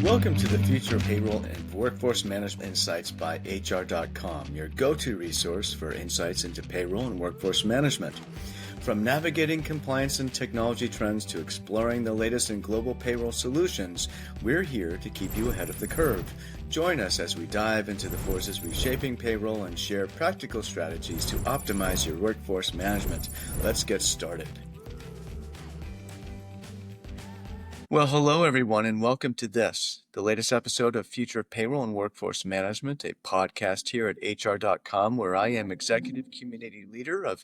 Welcome to the Future of Payroll and Workforce Management Insights by HR.com, your go-to resource for insights into payroll and workforce management. From navigating compliance and technology trends to exploring the latest in global payroll solutions, we're here to keep you ahead of the curve. Join us as we dive into the forces reshaping payroll and share practical strategies to optimize your workforce management. Let's get started. Well, hello, everyone, and welcome to the latest episode of Future of Payroll and Workforce Management, a podcast here at HR.com, where I am executive community leader of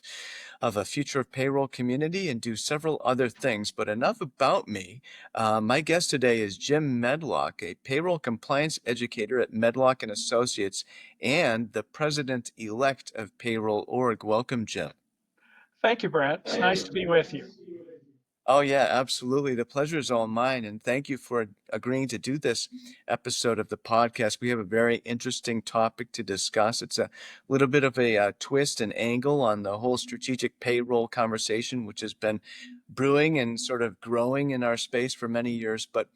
a Future of Payroll community and do several other things. But enough about me. My guest today is Jim Medlock, a payroll compliance educator at Medlock and Associates and the president-elect of Payroll.org. Welcome, Jim. Thank you, Brent. It's nice to be with you. Oh, yeah, absolutely. The pleasure is all mine. And thank you for agreeing to do this episode of the podcast. We have a very interesting topic to discuss. It's a little bit of a twist and angle on the whole strategic payroll conversation, which has been brewing and sort of growing in our space for many years. But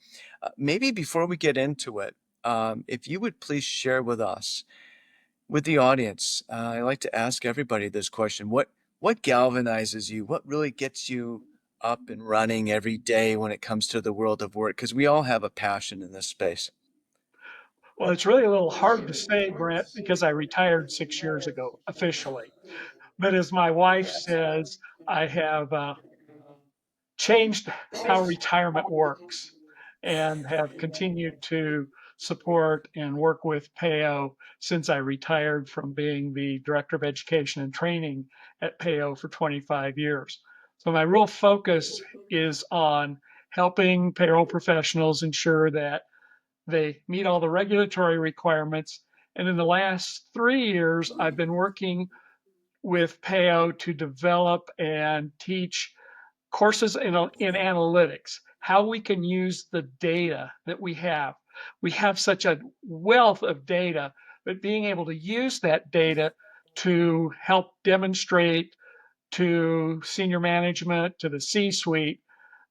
maybe before we get into it, if you would please share with us, with the audience, I like to ask everybody this question. What galvanizes you? What really gets you up and running every day when it comes to the world of work? Because we all have a passion in this space. Well, it's really a little hard to say, Brent, because I retired 6 years ago officially. But as my wife says, I have changed how retirement works and have continued to support and work with PAYO since I retired from being the Director of Education and Training at PAYO for 25 years. So my real focus is on helping payroll professionals ensure that they meet all the regulatory requirements. And in the last 3 years, I've been working with PAYO to develop and teach courses in analytics, how we can use the data that we have. We have such a wealth of data, but being able to use that data to help demonstrate to senior management, to the C-suite,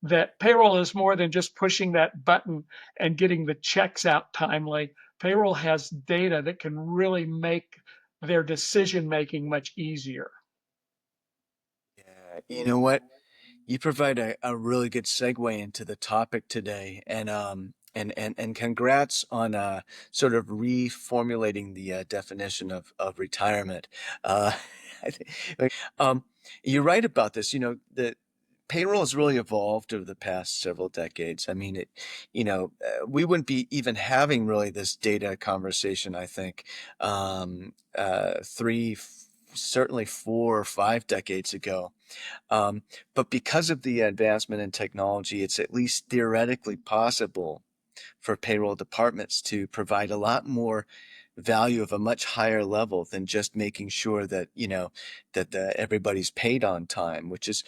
that payroll is more than just pushing that button and getting the checks out timely. Payroll has data that can really make their decision making much easier. Yeah, you know what? You provide a really good segue into the topic today, and congrats on sort of reformulating the definition of retirement. Uh, I you're right about this. You know, the payroll has really evolved over the past several decades. I mean, we wouldn't be even having really this data conversation, I think, certainly 4 or 5 decades ago. But because of the advancement in technology, it's at least theoretically possible for payroll departments to provide a lot more value of a much higher level than just making sure that everybody's paid on time, which is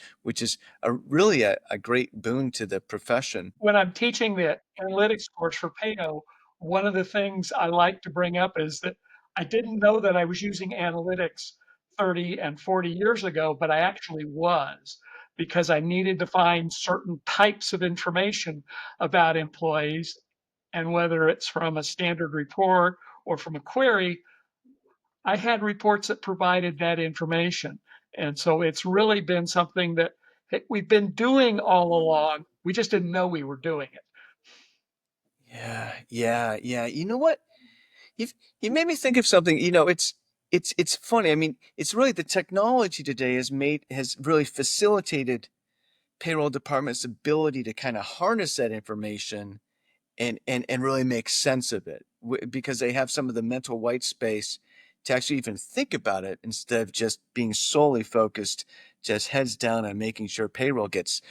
really a great boon to the profession. When I'm teaching the analytics course for PAYO, one of the things I like to bring up is that I didn't know that I was using analytics 30 and 40 years ago, but I actually was because I needed to find certain types of information about employees. And whether it's from a standard report or from a query, I had reports that provided that information. And so it's really been something that we've been doing all along. We just didn't know we were doing it. Yeah. You know what? You've you made me think of something. It's funny. I mean, it's really the technology today has really facilitated payroll department's ability to kind of harness that information and really make sense of it because they have some of the mental white space to actually even think about it instead of just being solely focused, just heads down on making sure payroll gets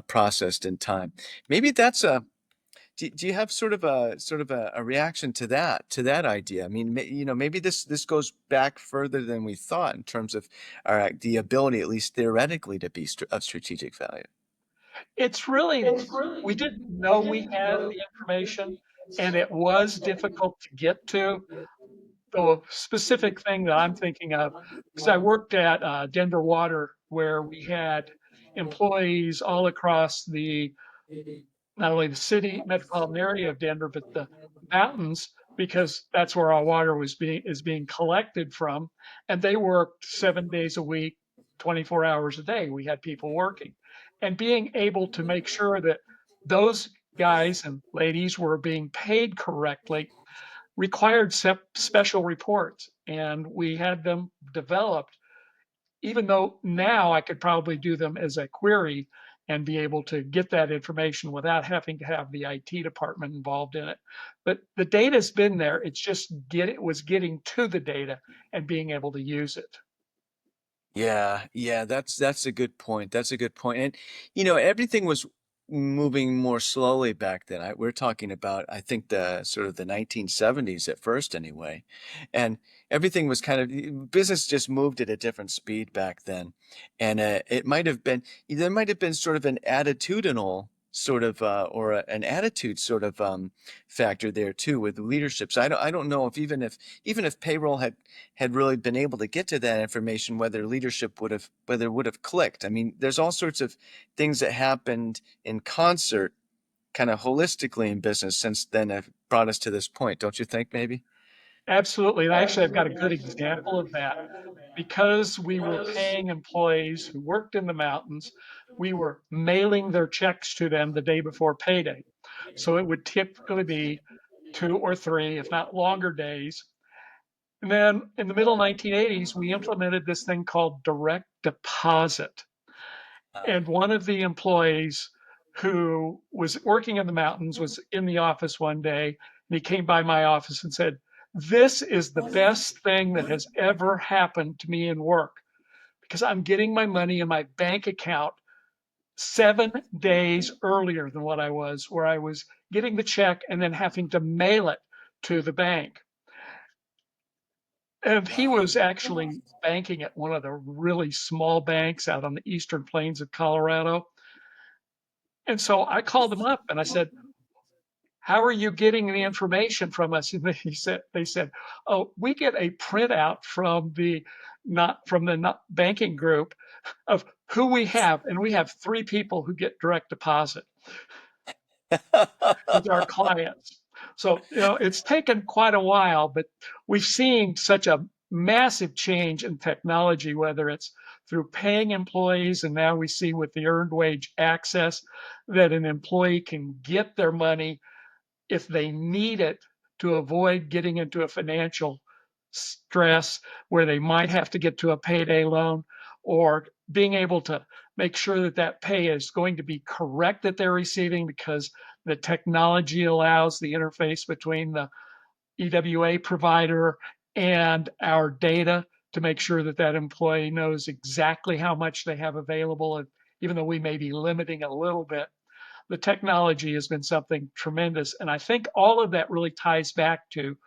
processed in time. Maybe that's do you have sort of a reaction to that idea? I mean, maybe this goes back further than we thought in terms of the ability, at least theoretically, to be of strategic value. It's really, we didn't know we had the information and it was difficult to get to. The specific thing that I'm thinking of, because I worked at Denver Water, where we had employees all across the not only the city metropolitan area of Denver, but the mountains, because that's where our water is being collected from. And they worked 7 days a week, 24 hours a day. We had people working, and being able to make sure that those guys and ladies were being paid correctly required special reports, and we had them developed, even though now I could probably do them as a query and be able to get that information without having to have the IT department involved in it. But the data's been there. It's just it was getting to the data and being able to use it. Yeah, yeah, that's a good point. That's a good point. And everything was moving more slowly back then. We're talking about, I think, the sort of the 1970s at first anyway. And everything was kind of business just moved at a different speed back then. And it might have been there might have been sort of an attitudinal sort of or an attitude sort of factor there too with leadership. So I don't know if even if payroll had really been able to get to that information, whether it would have clicked. I mean, there's all sorts of things that happened in concert, kind of holistically in business since then have brought us to this point, don't you think? Maybe. Absolutely. And actually, I've got a good example of that. Because we were paying employees who worked in the mountains, we were mailing their checks to them the day before payday. So it would typically be 2 or 3, if not longer days. And then in the middle 1980s, we implemented this thing called direct deposit. And one of the employees who was working in the mountains was in the office one day, and he came by my office and said, "This is the best thing that has ever happened to me in work, because I'm getting my money in my bank account 7 days earlier than what I was, where I was getting the check and then having to mail it to the bank." And he Wow. was actually banking at one of the really small banks out on the eastern plains of Colorado. And so I called him up and I said, "How are you getting the information from us?" And they said, "Oh, we get a printout from the not from the not banking group of who we have, and we have 3 people who get direct deposit as our clients." So, it's taken quite a while, but we've seen such a massive change in technology, whether it's through paying employees, and now we see with the earned wage access that an employee can get their money if they need it to avoid getting into a financial stress where they might have to get to a payday loan, or being able to make sure that that pay is going to be correct that they're receiving, because the technology allows the interface between the EWA provider and our data to make sure that that employee knows exactly how much they have available. And even though we may be limiting a little bit, the technology has been something tremendous. And I think all of that really ties back to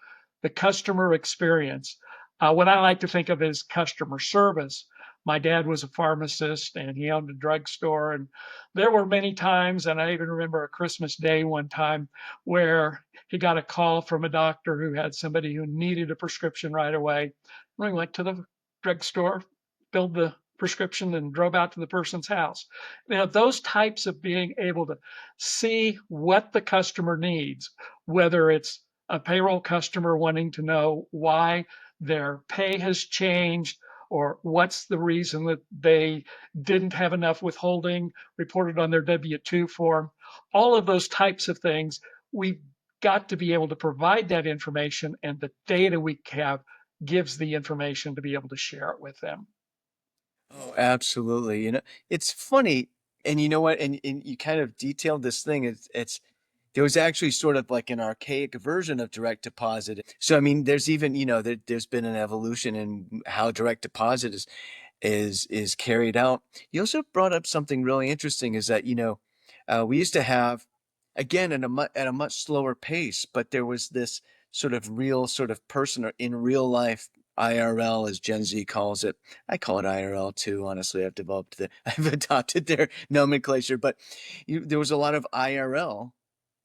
the customer experience. What I like to think of as customer service. My dad was a pharmacist and he owned a drugstore. And there were many times, and I even remember a Christmas Day one time where he got a call from a doctor who had somebody who needed a prescription right away. We went to the drugstore, filled the prescription, and drove out to the person's house. Now, those types of being able to see what the customer needs, whether it's a payroll customer wanting to know why their pay has changed, or what's the reason that they didn't have enough withholding reported on their W-2 form, all of those types of things, we've got to be able to provide that information, and the data we have gives the information to be able to share it with them. Oh, absolutely. It's funny, and you know what? And you kind of detailed this thing. It's there was actually sort of like an archaic version of direct deposit. So I mean, there's even there's been an evolution in how direct deposit is carried out. You also brought up something really interesting. Is that we used to have, again, at a much slower pace, but there was this sort of real sort of person or in real life IRL, as Gen Z calls it. I call it IRL too. Honestly, I've adopted their nomenclature, but there was a lot of IRL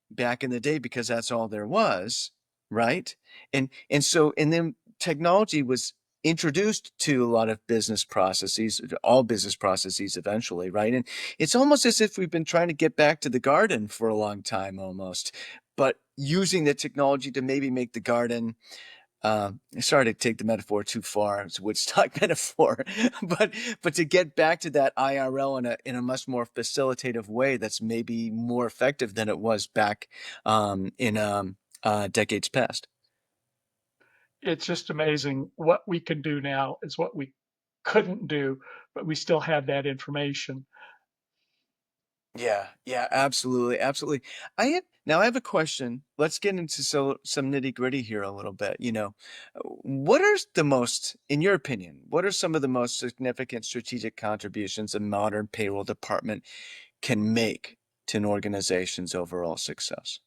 back in the day because that's all there was, right? And then technology was introduced to a lot of business processes, all business processes eventually, right? And it's almost as if we've been trying to get back to the garden for a long time almost, but using the technology to maybe make the garden, sorry to take the metaphor too far, it's a Woodstock metaphor, but to get back to that IRL in a much more facilitative way that's maybe more effective than it was back in decades past. It's just amazing what we can do now is what we couldn't do, but we still have that information. Yeah, yeah, absolutely, absolutely. I have a question. Let's get into some nitty gritty here a little bit. What are the most, in your opinion, what are some of the most significant strategic contributions a modern payroll department can make to an organization's overall success?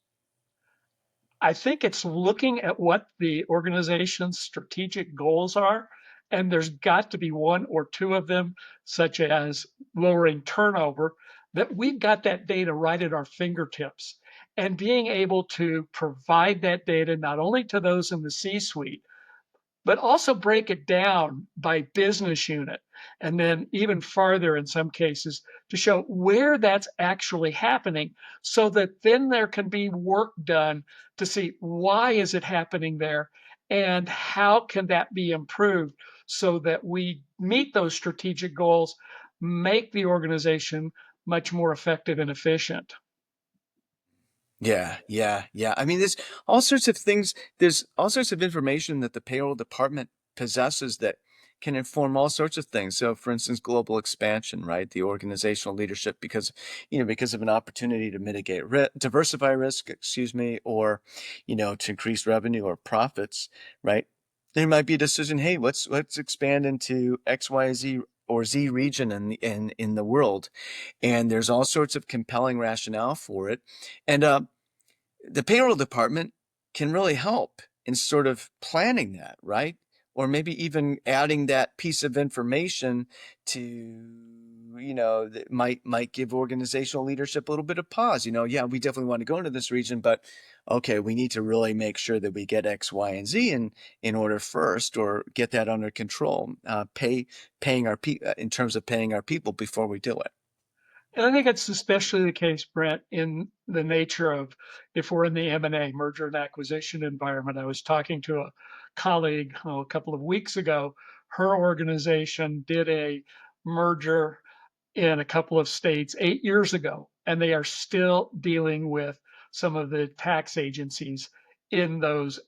I think it's looking at what the organization's strategic goals are, and there's got to be one or two of them, such as lowering turnover, that we've got that data right at our fingertips. And being able to provide that data not only to those in the C suite, but also break it down by business unit and then even farther in some cases to show where that's actually happening so that then there can be work done to see why is it happening there and how can that be improved so that we meet those strategic goals, make the organization much more effective and efficient. Yeah, yeah, yeah. I mean, there's all sorts of things. There's all sorts of information that the payroll department possesses that can inform all sorts of things. So, for instance, global expansion, right? The organizational leadership, because of an opportunity to mitigate diversify risk, excuse me, or to increase revenue or profits, right? There might be a decision. Hey, let's expand into X, Y, Z or Z region in the world, and there's all sorts of compelling rationale for it, and the payroll department can really help in sort of planning that, right? Or maybe even adding that piece of information to, that might give organizational leadership a little bit of pause. Yeah, we definitely want to go into this region, but okay, we need to really make sure that we get X, Y, and Z in order first, or get that under control. Paying our in terms of paying our people before we do it. And I think it's especially the case, Brent, in the nature of if we're in the M&A, merger and acquisition environment. I was talking to a colleague a couple of weeks ago. Her organization did a merger in a couple of states 8 years ago, and they are still dealing with some of the tax agencies in those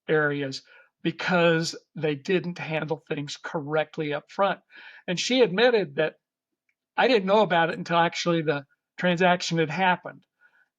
areas because they didn't handle things correctly up front. And she admitted that I didn't know about it until actually the transaction had happened.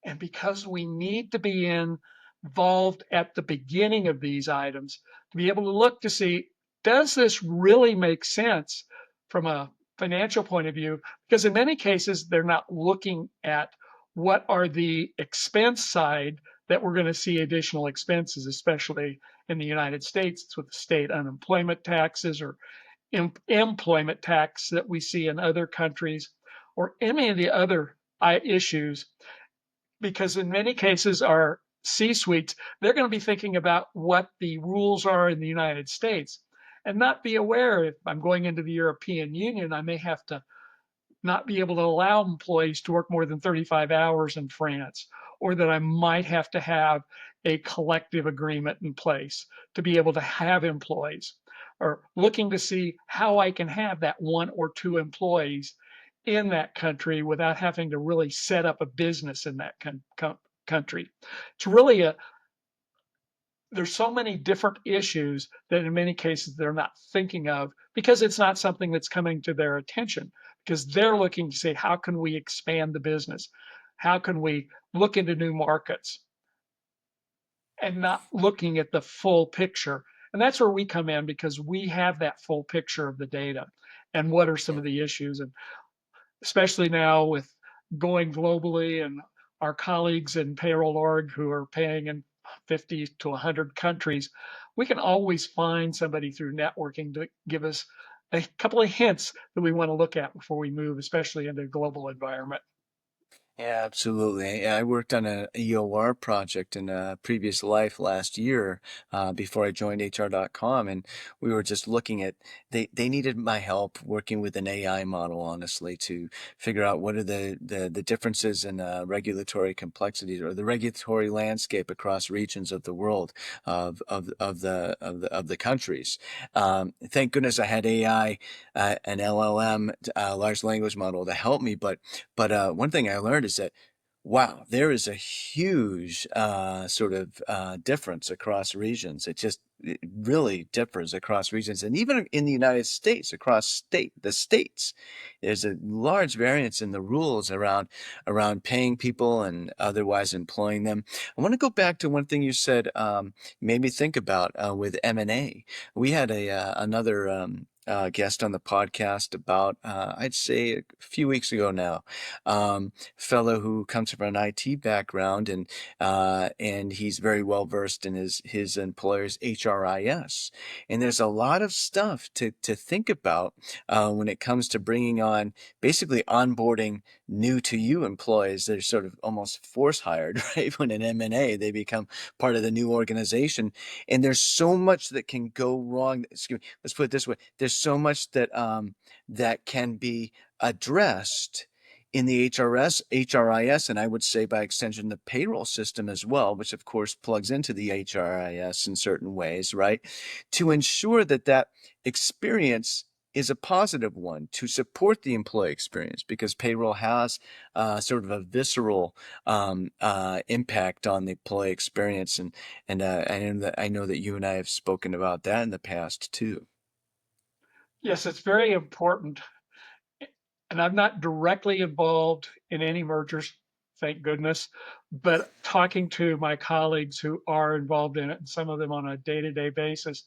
And because we need to be involved at the beginning of these items to be able to look to see, does this really make sense from a financial point of view? Because in many cases, they're not looking at what are the expense side that we're going to see additional expenses, especially in the United States. It's with the state unemployment taxes or employment tax that we see in other countries or any of the other issues, because in many cases, our C suites, they're going to be thinking about what the rules are in the United States and not be aware if I'm going into the European Union, I may have to not be able to allow employees to work more than 35 hours in France, or that I might have to have a collective agreement in place to be able to have employees, or looking to see how I can have that one or two employees in that country without having to really set up a business in that country. It's really there's so many different issues that in many cases they're not thinking of because it's not something that's coming to their attention, because they're looking to say how can we expand the business, how can we look into new markets, and not looking at the full picture. And that's where we come in, because we have that full picture of the data and what are some of the issues. And especially now with going globally and our colleagues in payroll org who are paying in 50 to 100 countries, we can always find somebody through networking to give us a couple of hints that we want to look at before we move, especially in the global environment. Yeah, absolutely. Yeah, I worked on a EOR project in a previous life last year before I joined HR.com, and we were just looking at they needed my help working with an AI model, honestly, to figure out what are the differences in regulatory complexities or the regulatory landscape across regions of the world of the countries. Thank goodness I had AI, an LLM, large language model to help me, but one thing I learned is that, wow, there is a huge sort of difference across regions. It really differs across regions, and even in the United States, across the states, there's a large variance in the rules around paying people and otherwise employing them. I want to go back to one thing you said, made me think about with M&A. We had another. Guest on the podcast about I'd say a few weeks ago now, fellow who comes from an IT background, and he's very well versed in his employer's HRIS. And there's a lot of stuff to think about when it comes to bringing on, basically onboarding new to you employees. They're sort of almost force hired, right? When in M&A they become part of the new organization, and there's so much that can go wrong. Excuse me, let's put it this way: there's so much that can be addressed in the HRIS, and I would say by extension the payroll system as well, which of course plugs into the HRIS in certain ways, right? To ensure that that experience is a positive one to support the employee experience, because payroll has sort of a visceral impact on the employee experience, and I know that you and I have spoken about that in the past too. Yes, it's very important. And I'm not directly involved in any mergers, thank goodness, but talking to my colleagues who are involved in it, and some of them on a day-to-day basis,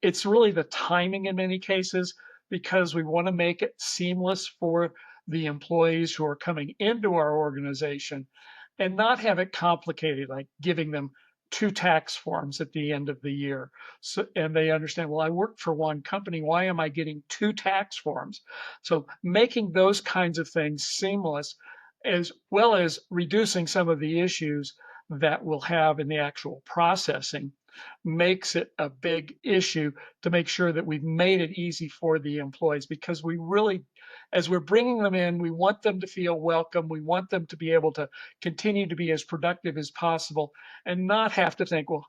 it's really the timing in many cases, because we want to make it seamless for the employees who are coming into our organization and not have it complicated, like giving them two tax forms at the end of the year. So, and they understand, well, I work for one company. Why am I getting two tax forms? So making those kinds of things seamless, as well as reducing some of the issues that we'll have in the actual processing, makes it a big issue to make sure that we've made it easy for the employees, because we really, as we're bringing them in, we want them to feel welcome. We want them to be able to continue to be as productive as possible and not have to think, well,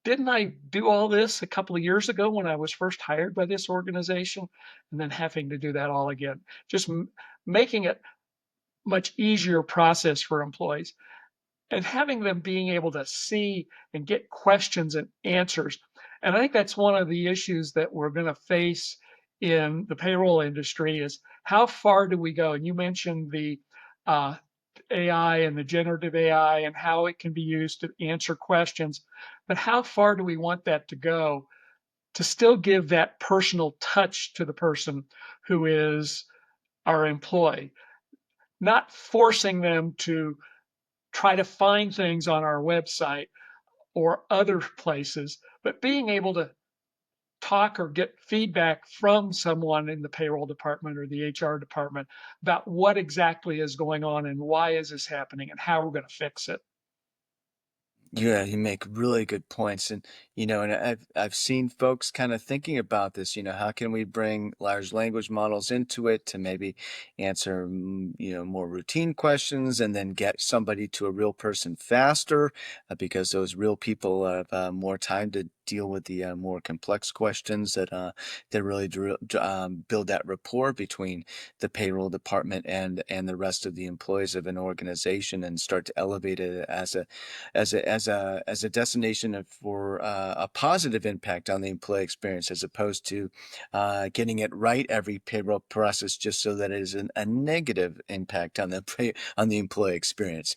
didn't I do all this a couple of years ago when I was first hired by this organization? And then having to do that all again, just making it much easier process for employees, and having them being able to see and get questions and answers. And I think that's one of the issues that we're going to face in the payroll industry is how far do we go? And you mentioned the uh, AI and the generative AI and how it can be used to answer questions, but how far do we want that to go to still give that personal touch to the person who is our employee, not forcing them to try to find things on our website or other places, but being able to talk or get feedback from someone in the payroll department or the HR department about what exactly is going on and why is this happening and how we're going to fix it. Yeah, you make really good points, and I've seen folks kind of thinking about this. How can we bring large language models into it to maybe answer more routine questions, and then get somebody to a real person faster, because those real people have more time to deal with the more complex questions that really build that rapport between the payroll department and the rest of the employees of an organization, and start to elevate it as a destination for a positive impact on the employee experience, as opposed to getting it right every payroll process just so that it is a negative impact on the employee experience.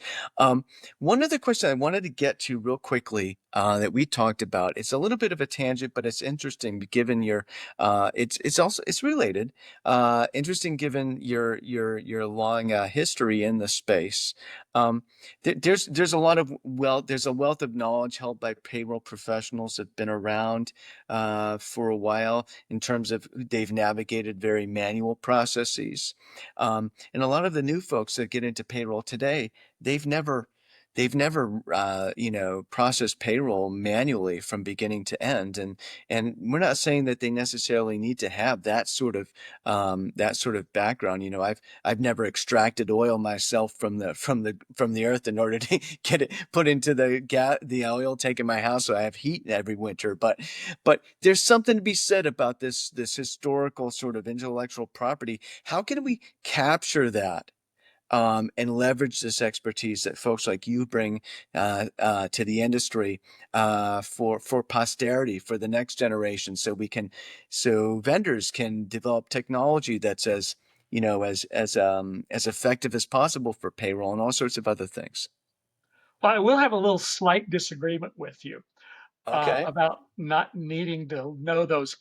One other question I wanted to get to real quickly that we talked about, it's a little bit of a tangent, but it's interesting given your it's also it's related. Interesting given your long history in the space. Um, there's a lot of there's a wealth of knowledge held by payroll professionals that've been around for a while in terms of they've navigated very manual processes. And a lot of the new folks that get into payroll today, they've never processed payroll manually from beginning to end, and we're not saying that they necessarily need to have that sort of background. I've never extracted oil myself from the earth in order to get it put into the oil tank in my house so I have heat every winter. But there's something to be said about this historical sort of intellectual property. How can we capture that and leverage this expertise that folks like you bring to the industry for posterity, for the next generation, so vendors can develop technology that's as effective as possible for payroll and all sorts of other things. Well, I will have a little slight disagreement with you Okay. about not needing to know those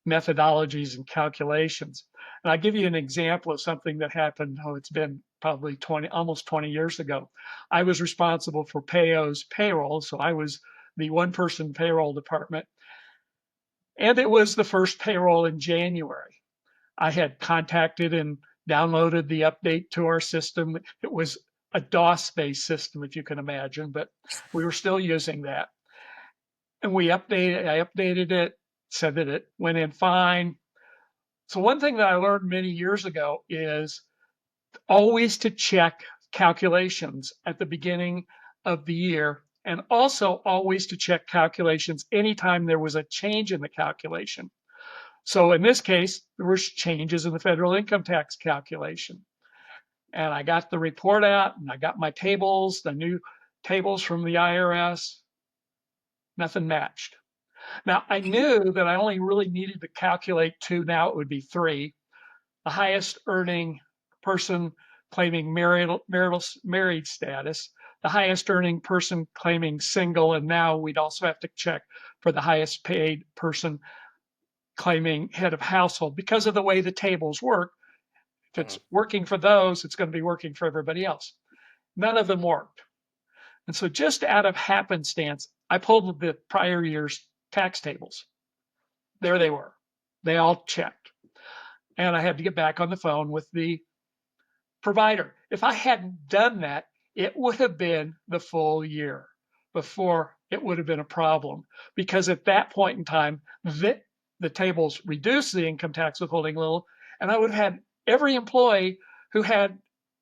methodologies and calculations. And I'll give you an example of something that happened. Oh, it's been probably almost 20 years ago. I was responsible for Payo's payroll. So I was the one person payroll department. And it was the first payroll in January. I had contacted and downloaded the update to our system. It was a DOS-based system, if you can imagine, but we were still using that. And I updated it, said that it went in fine. So one thing that I learned many years ago is always to check calculations at the beginning of the year, and also always to check calculations anytime there was a change in the calculation. So in this case, there were changes in the federal income tax calculation. And I got the report out and I got my tables, the new tables from the IRS, nothing matched. Now I knew that I only really needed to calculate two, now it would be three. The highest earning person claiming married status, the highest earning person claiming single, and now we'd also have to check for the highest paid person claiming head of household because of the way the tables work. If it's Mhm. working for those, it's going to be working for everybody else. None of them worked. And so just out of happenstance, I pulled the prior year's tax tables. There they were. They all checked. And I had to get back on the phone with the provider. If I hadn't done that, it would have been the full year before it would have been a problem. Because at that point in time, the tables reduced the income tax withholding a little, and I would have had every employee who had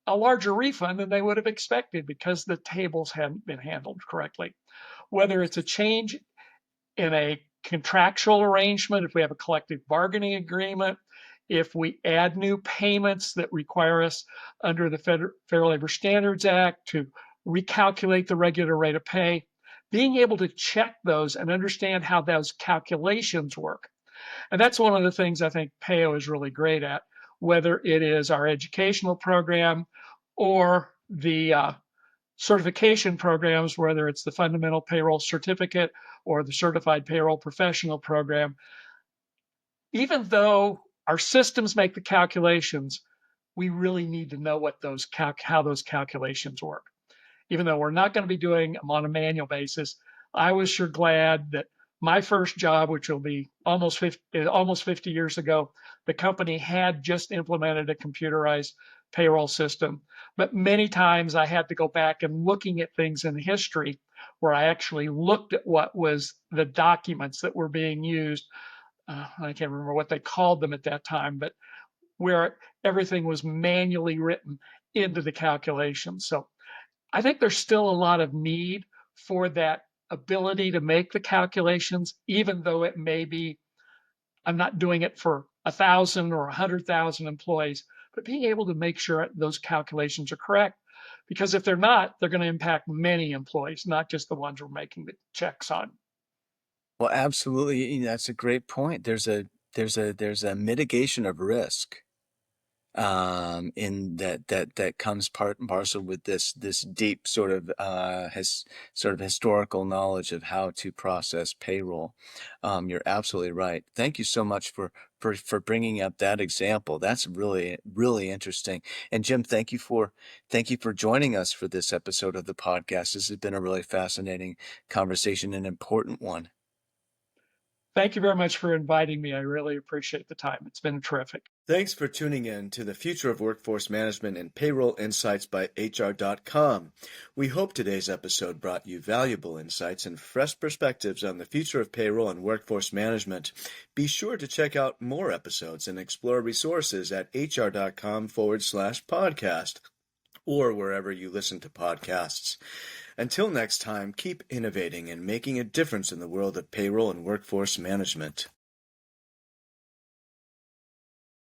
a larger refund than they would have expected because the tables hadn't been handled correctly. Whether it's a change in a contractual arrangement, if we have a collective bargaining agreement, if we add new payments that require us under the Fair Labor Standards Act to recalculate the regular rate of pay, being able to check those and understand how those calculations work. And that's one of the things I think PAO is really great at, whether it is our educational program or the certification programs, whether it's the fundamental payroll certificate or the certified payroll professional program. Even though our systems make the calculations, we really need to know what how those calculations work. Even though we're not going to be doing them on a manual basis, I was sure glad that my first job, which will be almost 50 years ago, the company had just implemented a computerized payroll system. But many times I had to go back and looking at things in history where I actually looked at what was the documents that were being used. I can't remember what they called them at that time, but where everything was manually written into the calculations. So I think there's still a lot of need for that ability to make the calculations, even though it may be, I'm not doing it for 1,000 or 100,000 employees, but being able to make sure those calculations are correct. Because if they're not, they're going to impact many employees, not just the ones we're making the checks on. Well, absolutely. That's a great point. There's a mitigation of risk in that comes part and parcel with this deep sort of historical knowledge of how to process payroll. You're absolutely right. Thank you so much for bringing up that example. That's really interesting. And Jim, thank you for joining us for this episode of the podcast. This has been a really fascinating conversation, an important one. Thank you very much for inviting me. I really appreciate the time. It's been terrific. Thanks for tuning in to the Future of Workforce Management and Payroll Insights by HR.com. We hope today's episode brought you valuable insights and fresh perspectives on the future of payroll and workforce management. Be sure to check out more episodes and explore resources at hr.com/podcast or wherever you listen to podcasts. Until next time, keep innovating and making a difference in the world of payroll and workforce management.